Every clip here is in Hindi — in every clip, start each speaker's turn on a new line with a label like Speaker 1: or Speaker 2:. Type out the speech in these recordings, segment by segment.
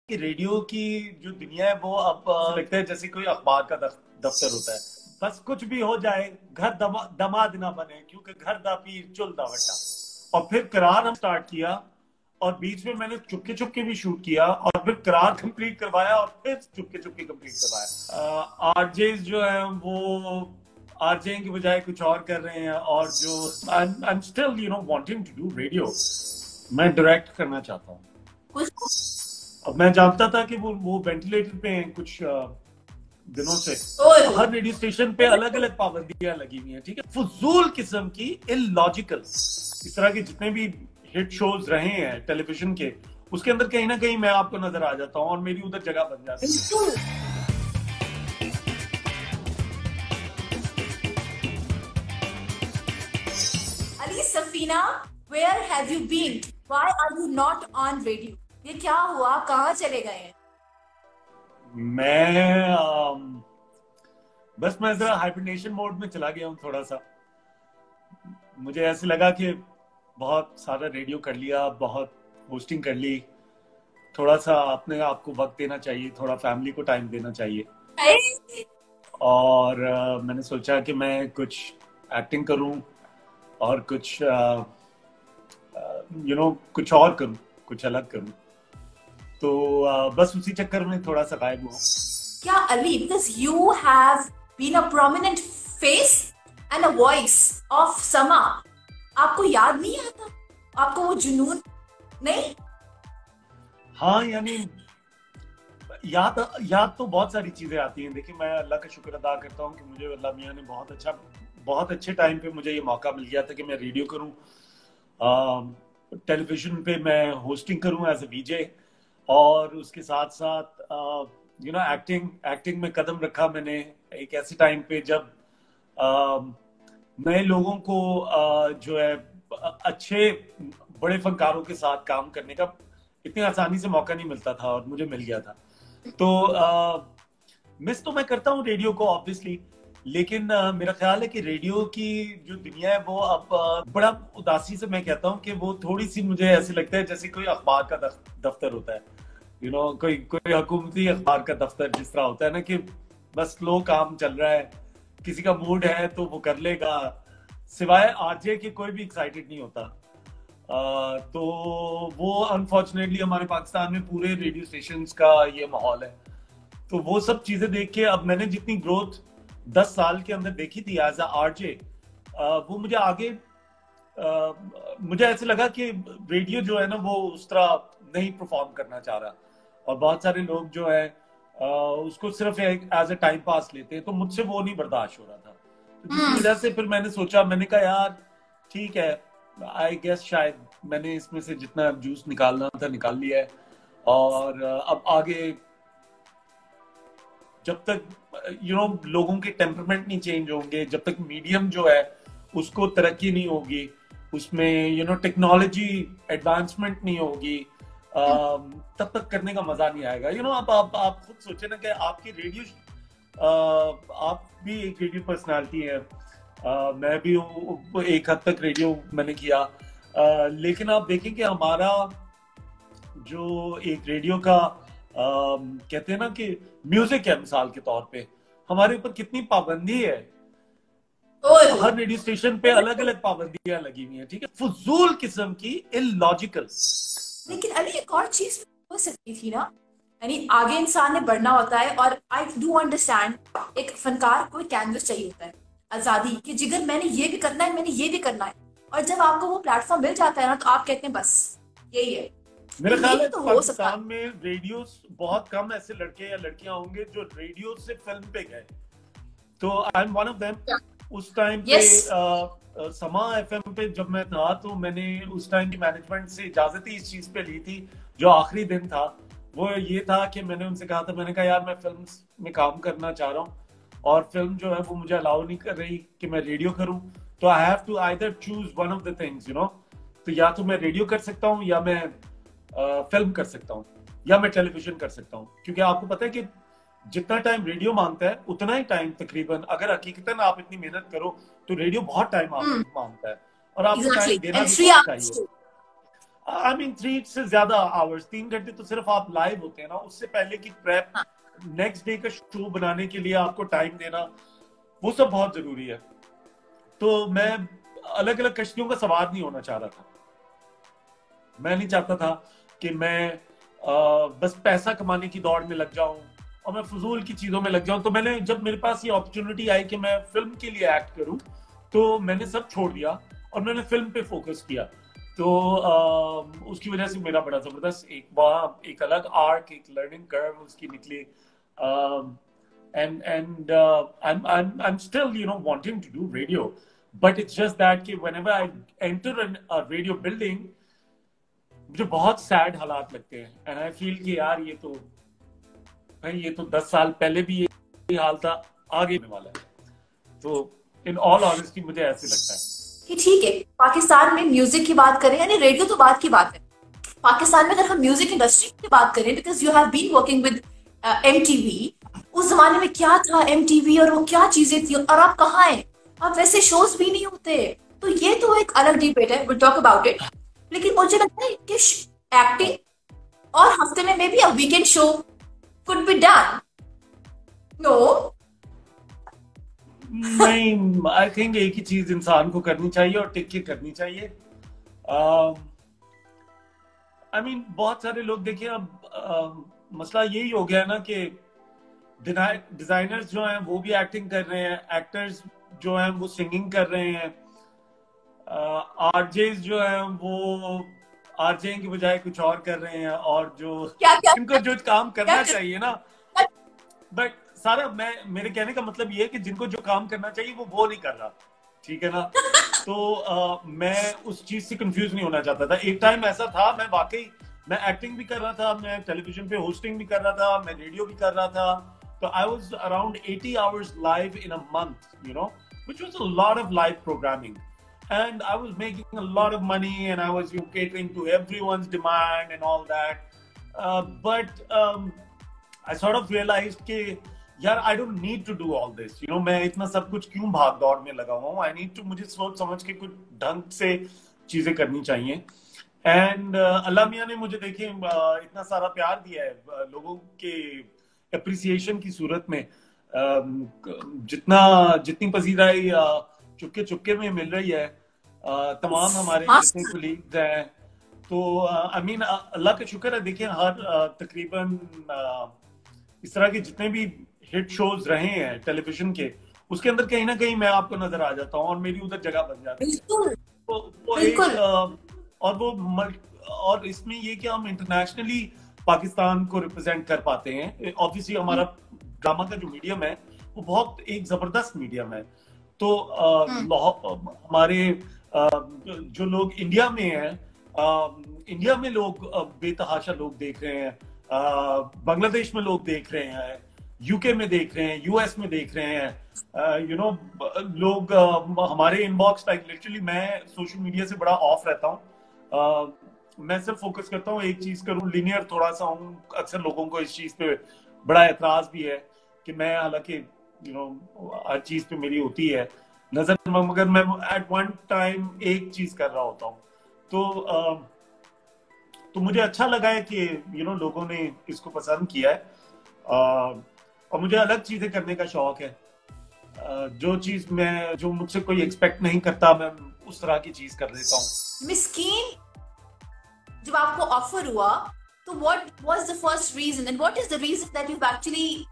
Speaker 1: कि रेडियो की जो दुनिया है वो अब लगता है जैसे कोई अखबार का दफ्तर होता है। बस कुछ भी हो जाए, घर दमाद ना बने, क्योंकि घर दा पीर चुल दा वटा। और फिर करार हम स्टार्ट किया, और बीच में मैंने चुपके चुपके भी शूट किया, और फिर करार कंप्लीट करवाया, और फिर चुपके चुपके कंप्लीट करवाया। आरजेस जो है वो आरजे की बजाय कुछ और कर रहे हैं, और जो I am still wanting to do radio. मैं डायरेक्ट करना चाहता हूँ। अब मैं जानता था कि वो वेंटिलेटर पे हैं कुछ दिनों से। हर रेडियो स्टेशन पे अलग अलग पाबंदियां लगी हुई हैं, ठीक है, फजूल किस्म की, इलॉजिकल। इस तरह के जितने भी हिट शोज रहे हैं टेलीविजन के, उसके अंदर कहीं ना कहीं मैं आपको नजर आ जाता हूँ, और मेरी उधर जगह बन जाती है।
Speaker 2: Ali Safina, where have you been? Why are you not on radio? ये क्या हुआ, कहाँ चले गए हैं?
Speaker 1: मैं बस मैं जरा हाइबरनेशन मोड में चला गया हूँ थोड़ा सा। मुझे ऐसे लगा कि बहुत सारा रेडियो कर लिया, बहुत होस्टिंग कर ली, थोड़ा सा अपने आप को वक्त देना चाहिए, थोड़ा फैमिली को टाइम देना चाहिए। और मैंने सोचा कि मैं कुछ एक्टिंग करूं, और कुछ कुछ और करूं, कुछ अलग करूं। तो बस उसी चक्कर में थोड़ा सा गायब हुआ।
Speaker 2: क्या Ali, because you have been a prominent face and a voice of समा, आपको याद नहीं आता? आपको वो जुनून नहीं?
Speaker 1: हाँ, यानी याद तो बहुत सारी चीजें आती हैं। देखिए, मैं अल्लाह का शुक्र अदा करता हूँ कि मुझे अल्लाह मियाँ ने बहुत अच्छे टाइम पे मुझे ये मौका मिल गया था कि मैं रेडियो करूँ, टेलीविजन पे मैं होस्टिंग करूँ एज ए वीजे, और उसके साथ साथ एक्टिंग में कदम रखा मैंने एक ऐसे टाइम पे जब नए लोगों को जो है अच्छे बड़े फनकारों के साथ काम करने का इतनी आसानी से मौका नहीं मिलता था, और मुझे मिल गया था। तो मिस तो मैं करता हूँ रेडियो को ऑब्वियसली, लेकिन मेरा ख्याल है कि रेडियो की जो दुनिया है वो अब बड़ा उदासी से मैं कहता हूँ कि वो थोड़ी सी, मुझे ऐसे लगता है जैसे कोई अखबार का दफ्तर होता है, कोई हुकूमती अखबार का दफ्तर जिस तरह होता है ना, कि बस स्लो काम चल रहा है, किसी का मूड है तो वो कर लेगा, सिवाय आरजे के कोई भी एक्साइटेड नहीं होता। तो वो अनफॉर्चुनेटली हमारे पाकिस्तान में पूरे रेडियो स्टेशंस का ये माहौल है। तो वो सब चीजें देख के अब मैंने जितनी ग्रोथ 10 साल के अंदर देखी थी एज अ आरजे, वो मुझे आगे मुझे ऐसे लगा कि रेडियो जो है ना वो उस तरह नहीं परफॉर्म करना चाह रहा, और बहुत सारे लोग जो है उसको सिर्फ एज ए टाइम पास लेते हैं, तो मुझसे वो नहीं बर्दाश्त हो रहा था। तो जिसकी वजह से फिर मैंने सोचा, मैंने कहा यार ठीक है, आई गेस शायद मैंने इसमें से जितना जूस निकालना था निकाल लिया है, और अब आगे जब तक लोगों के टेम्परमेंट नहीं चेंज होंगे, जब तक मीडियम जो है उसको तरक्की नहीं होगी, उसमें टेक्नोलॉजी एडवांसमेंट नहीं होगी, तब तक करने का मजा नहीं आएगा। अब आप खुद सोचे ना कि आपकी रेडियो, आप भी एक रेडियो पर्सनालिटी है, मैं भी हूँ, एक हद तक रेडियो मैंने किया, लेकिन आप देखें कि हमारा जो एक रेडियो का कहते हैं ना कि म्यूजिक है, मिसाल के तौर पे हमारे ऊपर कितनी पाबंदी है। हर रेडियो स्टेशन पे अलग अलग पाबंदियां लगी हुई हैं, ठीक है, फजूल किस्म की, इलॉजिकल।
Speaker 2: लेकिन अली एक और चीज हो सकती थी ना, यानी आगे इंसान ने बढ़ना होता है, और आई डू अंडरस्टैंड एक फनकार को कैनवस चाहिए होता है, आजादी कि जिगर मैंने ये भी करना है, मैंने ये भी करना है, और जब आपको वो प्लेटफॉर्म मिल जाता है ना तो आप कहते हैं बस यही है।
Speaker 1: मेरा ख्याल है तो पाकिस्तान में रेडियो बहुत कम ऐसे लड़के या लड़कियां होंगे जो रेडियो से फिल्म पे गए, तो I am one of them. उस टाइम पे समा एफएम पे जब मैं था, तो मैंने उस टाइम की मैनेजमेंट से इजाजत ही इस चीज पे ली थी। जो आखिरी दिन था वो ये था कि मैंने उनसे कहा था, मैंने कहा यार मैं फिल्म में काम करना चाह रहा हूँ, और फिल्म जो है वो मुझे अलाउ नहीं कर रही कि मैं रेडियो करूँ, तो I have to either choose one of the things, तो या तो मैं रेडियो कर सकता हूँ, या मैं फिल्म कर सकता हूँ, या मैं टेलीविजन कर सकता हूँ। क्योंकि आपको पता है कि जितना टाइम रेडियो मांगता है उतना ही टाइम तकरीबन, अगर हकीकतन आप इतनी मेहनत करो तो रेडियो बहुत टाइम मांगता है, और आपको टाइम देना भी चाहिए। आई मीन 3 से ज्यादा आवर्स, 3 घंटे तो सिर्फ आप लाइव होते हैं ना, उससे पहले की प्रेप,
Speaker 2: हाँ।
Speaker 1: नेक्स्ट डे का शो बनाने के लिए आपको टाइम देना, वो सब बहुत जरूरी है। तो मैं अलग अलग कश्तियों का सवार नहीं होना चाह रहा था। मैं नहीं चाहता था कि मैं बस पैसा कमाने की दौड़ में लग जाऊं और मैं फजूल की चीजों में लग जाऊं। तो मैंने, जब मेरे पास ये अपॉर्चुनिटी आई कि मैं फिल्म के लिए एक्ट करूं, तो मैंने सब छोड़ दिया और मैंने फिल्म पे फोकस किया। तो उसकी वजह से मेरा बड़ा जबरदस्त एक वहाँ एक अलग आर्क, एक लर्निंग कर्व उसकी निकली। and I'm still wanting to do radio, but it's just that कि whenever I enter a radio building, मुझे बहुत सैड हालात लगते हैं, एंड आई फील कि यार ये तो भाई, ये तो 10 साल पहले भी ये हाल था, आगे होने वाला है। तो इन ऑल ऑनेस्टी मुझे ऐसे लगता है
Speaker 2: कि ठीक है, पाकिस्तान में म्यूजिक की बात करें, यानी रेडियो तो बात की बात है, पाकिस्तान में अगर हम म्यूजिक इंडस्ट्री की बात करें, because you have been working with MTV, उस जमाने में क्या था एमटीवी और वो क्या चीजें थी, और आप कहाँ हैं, अब वैसे शोज भी नहीं होते। तो ये तो एक अलग डिबेट है, विल टॉक अबाउट इट। लेकिन मुझे लगता है कि एक्टिंग और हफ्ते में may be a weekend show could be done. No,
Speaker 1: नहीं, आई थिंक एक ही चीज इंसान को करनी चाहिए और टिक के करनी चाहिए। आई मीन बहुत सारे लोग, देखिए अब मसला यही हो गया है ना कि डिजाइनर्स जो हैं वो भी एक्टिंग कर रहे हैं, एक्टर्स जो हैं वो सिंगिंग कर रहे हैं, आरजेस जो हैं वो आरजे की बजाय कुछ और कर रहे हैं, और जो इनको जो काम करना चाहिए ना, बट सारा मेरे कहने का मतलब ये है कि जिनको जो काम करना चाहिए वो नहीं कर रहा, ठीक है ना। तो मैं उस चीज से कंफ्यूज नहीं होना चाहता था। एक टाइम ऐसा था, मैं एक्टिंग भी कर रहा था, मैं टेलीविजन पे होस्टिंग भी कर रहा था, मैं रेडियो भी कर रहा था। तो I was around 80 hours live in a month, which was a lot of live programming, and I was making a lot of money, and I was catering to everyone's demand and all that, but I sort of realized कि यार I don't need to do all this, मैं इतना सब कुछ क्यों भाग दौड़ में लगा हुआ हूँ। I need to, मुझे सोच समझ के कुछ ढंग से चीजें करनी चाहिए। एंड अल्लाह मियाँ ने मुझे देखिए इतना सारा प्यार दिया है, लोगों के अप्रिसिएशन की सूरत में, जितनी पसीराई चुपके चुपके में मिल रही है तमाम हमारे जितने कुलीग्स हैं। तो आई मीन अल्लाह का शुक्र है। देखिए हर तकरीबन इस तरह के जितने भी हिट शोज रहे हैं टेलीविजन के, उसके अंदर कहीं ना कहीं मैं आपको नजर आ जाता हूँ और मेरी उधर जगह बन जाती है। तो वो एक और इसमें ये कि हम इंटरनेशनली पाकिस्तान को रिप्रेजेंट कर पाते हैं। ऑब्वियसली हमारा ड्रामा का जो मीडियम है वो बहुत एक जबरदस्त मीडियम है। तो हमारे जो लोग इंडिया में हैं, इंडिया में लोग बेतहाशा लोग देख रहे हैं, बांग्लादेश में लोग देख रहे हैं, यूके में देख रहे हैं, यूएस में देख रहे हैं, लोग हमारे इनबॉक्स, लाइक लिटरली मैं सोशल मीडिया से बड़ा ऑफ रहता हूँ। मैं सिर्फ फोकस करता हूँ एक चीज करूँ, लिनियर थोड़ा सा हूँ। अक्सर लोगों को इस चीज पे बड़ा एतराज भी है कि मैं, हालांकि हर चीज पे मेरी होती है नजर, मगर मैं एट वन टाइम एक चीज कर रहा होता हूँ। तो मुझे अच्छा लगा है कि लोगों ने इसको पसंद किया है, और मुझे अलग चीजें करने का शौक है। जो मुझसे कोई एक्सपेक्ट नहीं करता, मैं उस तरह की चीज कर देता हूँ।
Speaker 2: मिस्कीन जब आपको ऑफर हुआ, तो what was the first reason and what is the reason that you've actually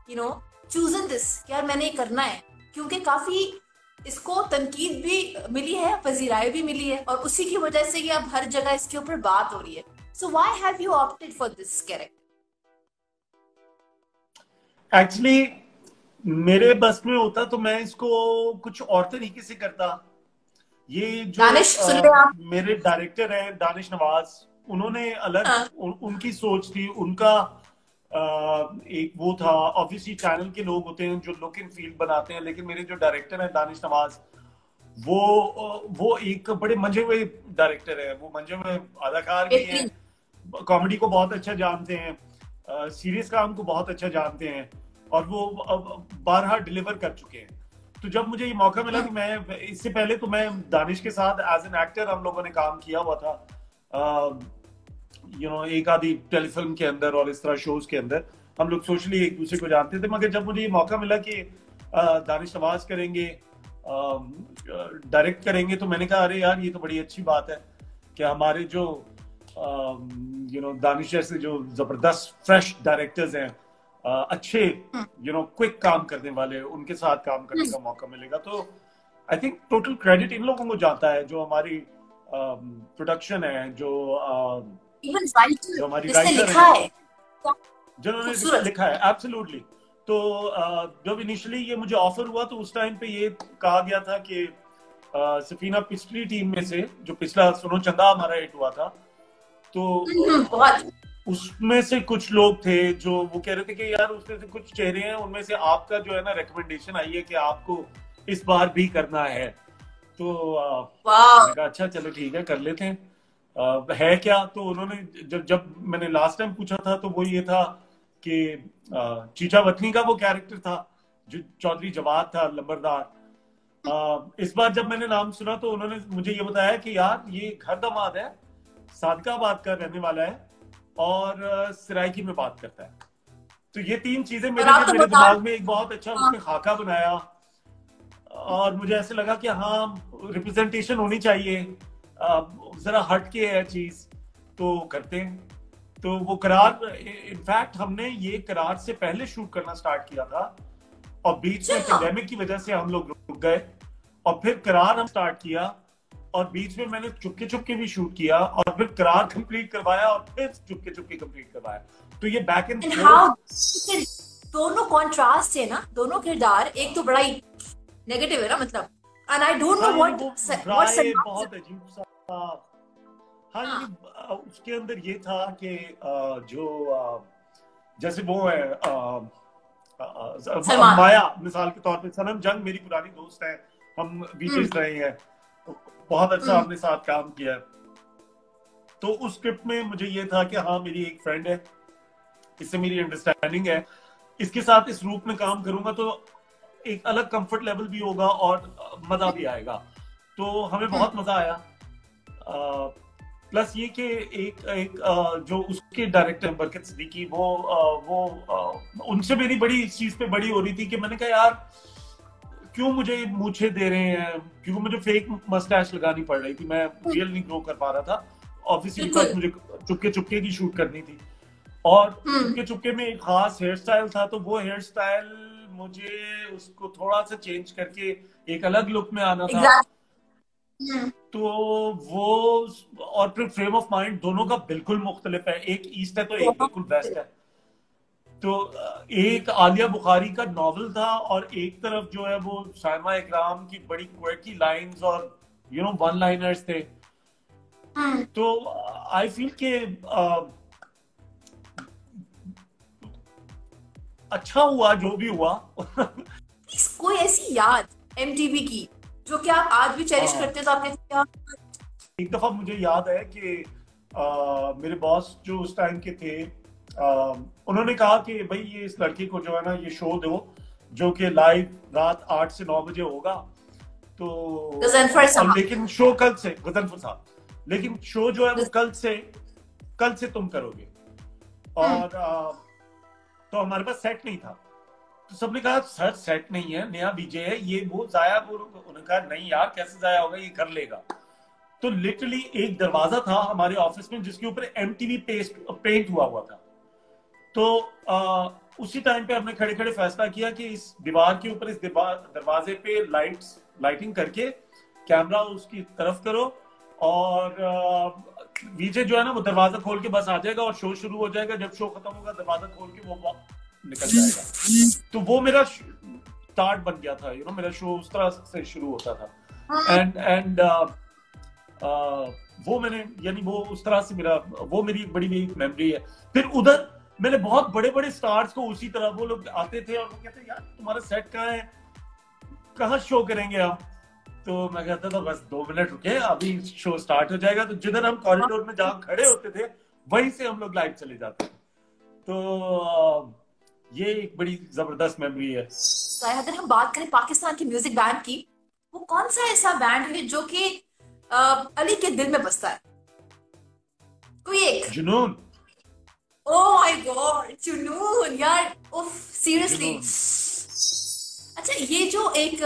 Speaker 2: chosen this, यार मैंने ये करना है? क्योंकि काफी इसको तनकीद भी मिली है, पजीराई भी मिली है, और उसी की वजह से ये अब हर जगह इसके ऊपर बात हो रही है। So why have you opted for this character?
Speaker 1: Actually, मेरे बस में होता तो मैं इसको कुछ और तरीके से करता। ये जो मेरे डायरेक्टर हैं दानिश नवाज, उन्होंने अलग उनकी सोच थी, उनका एक वो था। ऑब्वियसली चैनल के लोग होते हैं जो लुक एंड फील बनाते हैं, लेकिन मेरे जो डायरेक्टर हैं दानिश नवाज, वो एक बड़े मंजे हुए डायरेक्टर है। वो मंजे हुए अदाकार भी हैं, कॉमेडी को बहुत अच्छा जानते हैं, सीरियस काम को बहुत अच्छा जानते हैं, और वो बारहा डिलीवर कर चुके हैं। तो जब मुझे ये मौका मिला कि मैं, इससे पहले तो मैं दानिश के साथ एज एन एक्टर हम लोगों ने काम किया हुआ था, एक आधी टेलीफिल्म के अंदर और इस तरह शोज के अंदर हम लोग सोशली एक दूसरे को जानते थे, मगर जब मुझे ये मौका मिला कि दानिश नवाज करेंगे, डायरेक्ट करेंगे, तो मैंने कहा अरे यार ये तो बड़ी अच्छी बात है कि हमारे जो दानिश जैसे जो जबरदस्त फ्रेश डायरेक्टर्स हैं, अच्छे क्विक काम करने वाले, उनके साथ काम करने का मौका मिलेगा। तो I think total credit in लोगों को जाता है, जो हमारी प्रोडक्शन है, जो हमारी राइटर है, जिन्होंने लिखा है। एब्सोल्युटली। तो जब इनिशियली ये मुझे ऑफर हुआ तो उस टाइम पे ये कहा गया था कि सफीना पिछली टीम में से, जो पिछला सुनो चंदा हमारा हिट हुआ था, तो उसमें से कुछ लोग थे जो वो कह रहे थे कि यार उसमें से कुछ चेहरे हैं, उनमें से आपका जो है ना रिकमेंडेशन आई है कि आपको इस बार भी करना है। तो मैंने कहा अच्छा चलो ठीक है, कर लेते हैं। है क्या? तो उन्होंने जब मैंने लास्ट टाइम पूछा था तो वो ये था कि चीचा वतनी का वो कैरेक्टर था जो चौधरी जवाद था, लंबरदार। इस बार जब मैंने नाम सुना तो उन्होंने मुझे ये बताया कि यार ये घर दामाद है, सादकाबाद का रहने वाला है और सरायकी में बात करता है। तो ये तीन चीजें मेरे दिमाग में एक बहुत अच्छा उसने खाका बनाया और मुझे ऐसे लगा कि हाँ रिप्रेजेंटेशन होनी चाहिए, जरा हट के है चीज, तो करते हैं। तो वो करार, इनफैक्ट हमने ये करार से पहले शूट करना स्टार्ट किया था और बीच में पेंडेमिक की वजह से हम लोग रुक गए और फिर करार हम स्टार्ट किया और बीच में मैंने चुपके चुपके भी शूट किया और फिर करार कंप्लीट करवाया और फिर चुपके चुपके कंप्लीट करवाया। तो ये बैक एंड
Speaker 2: दोनों कॉन्ट्रास्ट है ना, दोनों किरदार, एक तो बड़ा ही नेगेटिव है ना, मतलब and I don't know what
Speaker 1: बहुत अजीब सा। हाँ, उसके अंदर ये था कि जो जैसे वो है माया, मिसाल के तौर पे सनम जंग मेरी पुरानी दोस्त है, हम बीचेस रहे हैं, बहुत अच्छा हमने साथ काम किया। तो उस स्क्रिप्ट में मुझे ये था कि हाँ मेरी एक फ्रेंड है, इससे मेरी अंडरस्टैंडिंग है, इसके साथ इस रूप में काम करूंगा तो एक अलग कंफर्ट लेवल भी होगा और मजा भी आएगा। तो हमें बहुत मजा आया। प्लस ये कि एक जो उसके डायरेक्टर बरकत सिद्दीकी, वो उनसे मेरी बड़ी इस चीज पे बड़ी हो रही थी कि मैंने कहा यार क्यों मुझे मूछे दे रहे हैं, क्योंकि मुझे फेक मस्टैश लगानी पड़ रही थी, मैं रियल नहीं ग्रो कर पा रहा था। ऑब्वियसली बिकॉज मुझे चुपके चुपके की शूट करनी थी और चुपके चुपके में एक खास हेयर स्टाइल था, तो वो हेयर स्टाइल मुझे उसको थोड़ा सा चेंज करके एक अलग लुक में आना था। तो वो और फिर फ्रेम ऑफ माइंड दोनों का बिल्कुल मुख्तलिफ है, एक ईस्ट है तो एक बिल्कुल वेस्ट है। तो एक आलिया बुखारी का नॉवल था और एक तरफ जो है वो सायमा इकराम की बड़ी क्वर्की लाइंस और वन लाइनर्स थे। तो आई फील के अच्छा हुआ जो भी हुआ।
Speaker 2: कोई ऐसी याद MTV की जो कि आप आज भी चेरिश करते हो? तो आपने
Speaker 1: एक दफा मुझे याद है कि मेरे बॉस जो उस टाइम के थे, उन्होंने कहा कि भाई ये इस लड़के को जो है ना ये शो दो जो कि लाइव रात 8 से 9 बजे होगा। तो लेकिन शो कल से, गजनफर साहब, लेकिन शो जो है वो कल से तुम करोगे। और तो हमारे पास सेट नहीं था, तो सबने कहा सर सेट नहीं है, नया विजय है, ये वो जाया। उन्होंने कहा नहीं यार कैसे जाया होगा, ये कर लेगा। तो लिटरली एक दरवाजा था हमारे ऑफिस में जिसके ऊपर MTV पेंट हुआ था। तो उसी टाइम पे हमने खड़े खड़े फैसला किया कि इस दीवार के ऊपर, इस दरवाजे पे लाइटिंग करके कैमरा उसकी तरफ करो और विजय जो है ना वो दरवाजा खोल के बस आ जाएगा और शो शुरू हो जाएगा। जब शो खत्म होगा दरवाजा खोल के वो निकल जाएगा। तो वो मेरा स्टार्ट बन गया था, मेरा शो उस तरह से शुरू होता था। एंड वो मैंने, यानी वो उस तरह से वो मेरी बड़ी मेमोरी है। फिर उधर मैंने बहुत बड़े बड़े स्टार्स को उसी तरह, वो लोग आते थे और वो कहते यार तुम्हारा सेट कहाँ है, कहाँ शो करेंगे हम? तो मैं कहता था बस 2 मिनट रुके, अभी शो स्टार्ट हो जाएगा। तो जिधर हम कॉरिडोर में जहाँ खड़े होते थे वहीं से हम लोग लाइव चले जाते थे। तो ये एक बड़ी जबरदस्त मेमोरी है।
Speaker 2: अगर हम बात करें पाकिस्तान के म्यूजिक बैंड की, वो कौन सा ऐसा बैंड है जो कि अली के दिल में बसता है? कोई एक।
Speaker 1: जुनून।
Speaker 2: ओह माय गॉड, जुनून यार, उफ सीरियसली।
Speaker 1: जुनून।
Speaker 2: अच्छा, ये जो एक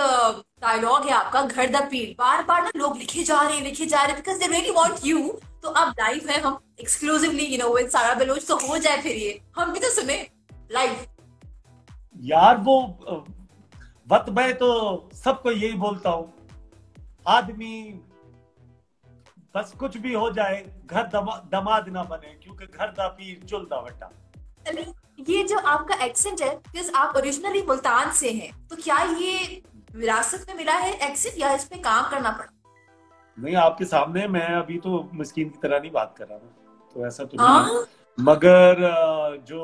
Speaker 2: डायलॉग है आपका, घर द पीर, बार बार ना लोग लिखे जा रहे because they really want you. तो अब लाइव है, हम एक्सक्लूसिवली विद सारा बलोच, तो हो जाए फिर ये, हम भी तो सुने लाइव।
Speaker 1: यार वो वक्त मैं तो सबको यही बोलता हूँ, आदमी बस कुछ भी हो जाए घर दमाद ना बने, क्योंकि घर दा पीर चुलदा वट्टा।
Speaker 2: अरे, ये जो आपका एक्सेंट है, बिकॉज आप ओरिजिनली मुल्तान से हैं, तो क्या ये विरासत में मिला है एक्सेंट, या इस पे काम करना पड़ा?
Speaker 1: नहीं, आपके सामने मैं अभी तो मिस्कीन की तरह नहीं बात कर रहा ना, तो ऐसा तो नहीं है।
Speaker 2: हाँ।
Speaker 1: मगर जो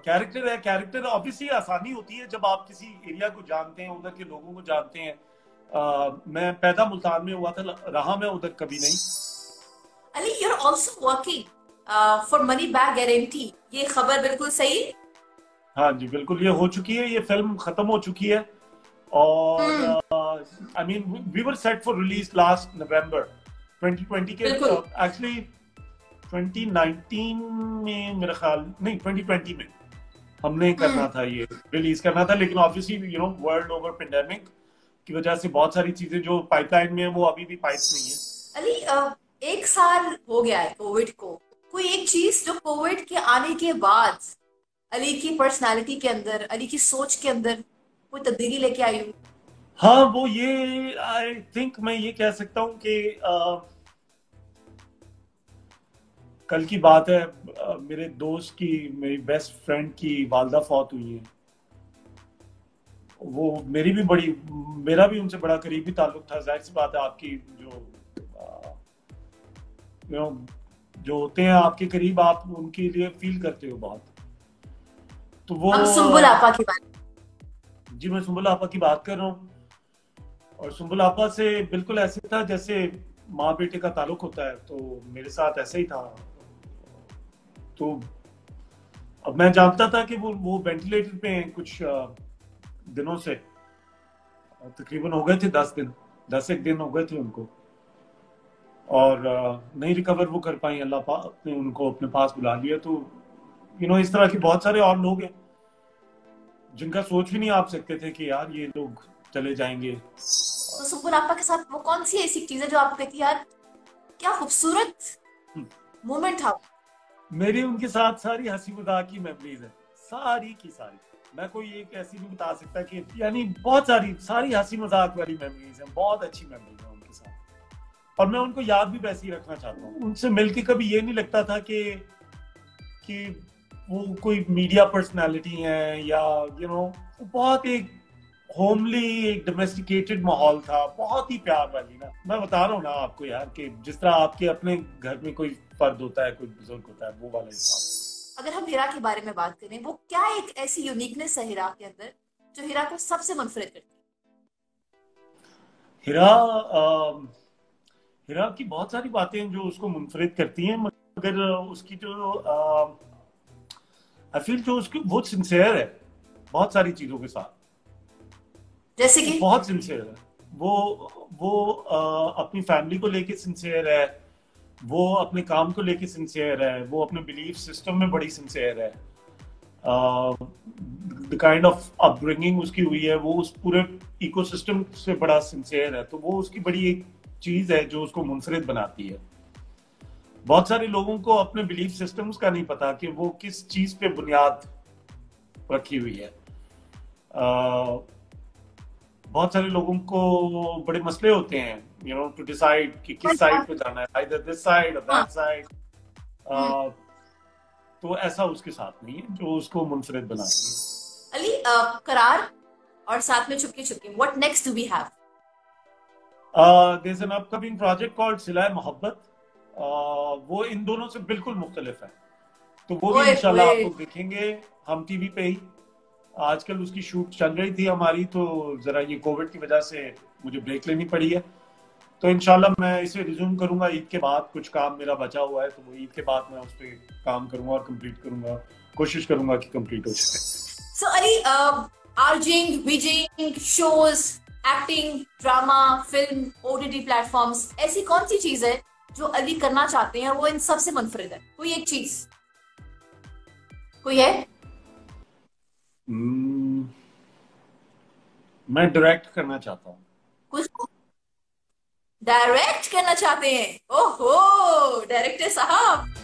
Speaker 1: कैरेक्टर है, कैरेक्टर ऑब्वियसली आसानी होती है जब आप किसी एरिया को जानते हैं, उधर के लोगों को जानते हैं। मैं पैदा मुल्तान में हुआ था, रहा मैं उधर कभी नहीं।
Speaker 2: Ali, you're also working for money back guarantee, ये खबर बिल्कुल सही?
Speaker 1: हाँ जी बिल्कुल, ये हो चुकी है, ये फिल्म खत्म हो चुकी है। और I mean we were set for release last November 2020 के, एक्चुअली 2019 में मेरा ख्याल, नहीं 2020 में हमने करना था, ये रिलीज करना था, लेकिन ऑब्वियसली वर्ल्ड ओवर पेंडेमिक की वजह से बहुत सारी चीजें जो पाइपलाइन में है वो अभी भी पाइप्स नहीं है।
Speaker 2: अली, 1 साल हो गया है कोविड को, कोई एक चीज जो कोविड के आने के बाद अली की पर्सनालिटी के अंदर, अली की सोच के अंदर कोई तब्दीली लेके आई हूँ?
Speaker 1: हाँ, वो ये आई थिंक मैं ये कह सकता हूँ कि कल की बात है, मेरे दोस्त की, मेरी बेस्ट फ्रेंड की वालदा फौत हुई है। वो मेरा भी उनसे बड़ा करीबी ताल्लुक था। जाहिर सी बात है, आपकी जो होते हैं आपके करीब, आप उनके लिए फील करते हो बहुत। तो वो,
Speaker 2: हम सुंबुल आपा की बात।
Speaker 1: जी, मैं सुंबुल आपा की बात कर रहा हूँ। और सुंबुल आपा से बिल्कुल ऐसे था जैसे माँ बेटे का ताल्लुक होता है, तो मेरे साथ ऐसे ही था। तो अब मैं जानता था कि वो वेंटिलेटर पे हैं कुछ दिनों से, तकरीबन हो गए थे 10 एक दिन हो गए थे उनको, और नहीं रिकवर वो कर पाई। अल्लाह पाक ने उनको अपने पास बुला लिया। तो इस तरह के बहुत सारे और लोग हैं जिनका सोच भी नहीं आप सकते थे कि यार ये लोग चले जाएंगे।
Speaker 2: तो सुंबुल आपा के साथ वो कौन सी ऐसी चीज है जो आपको कहती है यार क्या खूबसूरत मोमेंट था?
Speaker 1: मेरी उनके साथ सारी हंसी मजाक की मेमोरीज है, सारी की सारी। मैं कोई एक ऐसी नहीं बता सकता कि, यानी बहुत सारी हंसी मजाक वाली मेमोरीज हैं, बहुत अच्छी मेमोरीज है उनके साथ। और मैं उनको याद भी वैसे ही रखना चाहता हूँ। उनसे मिलके कभी ये नहीं लगता था कि वो कोई मीडिया पर्सनालिटी है, या बहुत एक होमली, एक डोमेस्टिकेटेड माहौल था, बहुत ही प्यार वाली ना। मैं बता रहा हूँ ना आपको यार, कि जिस तरह आपके अपने घर में कोई फर्द होता है, कोई बुजुर्ग होता है, वो वाला हिसाब।
Speaker 2: अगर हम हिरा के बारे में बात करें, वो क्या एक ऐसी यूनिकनेस है हिरा के अंदर जो हिरा को सबसे मुनफरिद करती है?
Speaker 1: हिरा की बहुत सारी बातें जो उसको मुनफरिद करती हैं, मगर उसकी जो आई फील जो उसकी, वो सिंसियर है बहुत सारी चीजों के साथ।
Speaker 2: जैसे कि
Speaker 1: बहुत सिंसियर है वो अपनी फैमिली को लेके सिंसियर है, वो अपने काम को लेके सिंसियर है, वो अपने बिलीफ सिस्टम में बड़ी सिंसियर है। द काइंड ऑफ अपब्रिंगिंग उसकी हुई है, वो उस पूरे इकोसिस्टम से बड़ा सिंसियर है। तो वो उसकी बड़ी एक चीज है जो उसको मुनफरिद बनाती है। बहुत सारे लोगों को अपने बिलीफ सिस्टम्स का नहीं पता कि वो किस चीज पे बुनियाद रखी हुई है। बहुत सारे लोगों को बड़े मसले होते हैं टू डिसाइड कि किस साइड पे जाना है, आइदर दिस साइड और दैट साइड। तो ऐसा उसके साथ नहीं है जो उसको मुनफरिद बनाती है।
Speaker 2: अली, करार और साथ में चुपके चुपके, what next do we have?
Speaker 1: There is an upcoming project called सिलाए मोहब्बत। वो इन दोनों से बिल्कुल मुख्तलिफ है, तो वो भी इंशाल्लाह आप लोग देखेंगे हम टीवी पे ही। आजकल उसकी शूट चल रही थी हमारी, तो जरा ये कोविड की वजह से मुझे ब्रेक लेनी पड़ी है। तो इंशाल्लाह मैं इसे रिज्यूम करूंगा ईद के बाद। कुछ काम मेरा बचा हुआ है, तो वो ईद के बाद मैं उस पर काम करूंगा और कंप्लीट करूंगा, कोशिश करूंगा कि कंप्लीट हो जाए।
Speaker 2: सो अली, आरजिंग, वीजिंग, shows, acting, drama, film, OTT platforms, ऐसी कौन सी चीज है जो अली करना चाहते हैं वो इन सब से मुनफरिद है? कोई एक चीज कोई है?
Speaker 1: हम्म, मैं डायरेक्ट करना चाहता हूँ।
Speaker 2: कुछ डायरेक्ट करना चाहते हैं? ओहो डायरेक्टर साहब,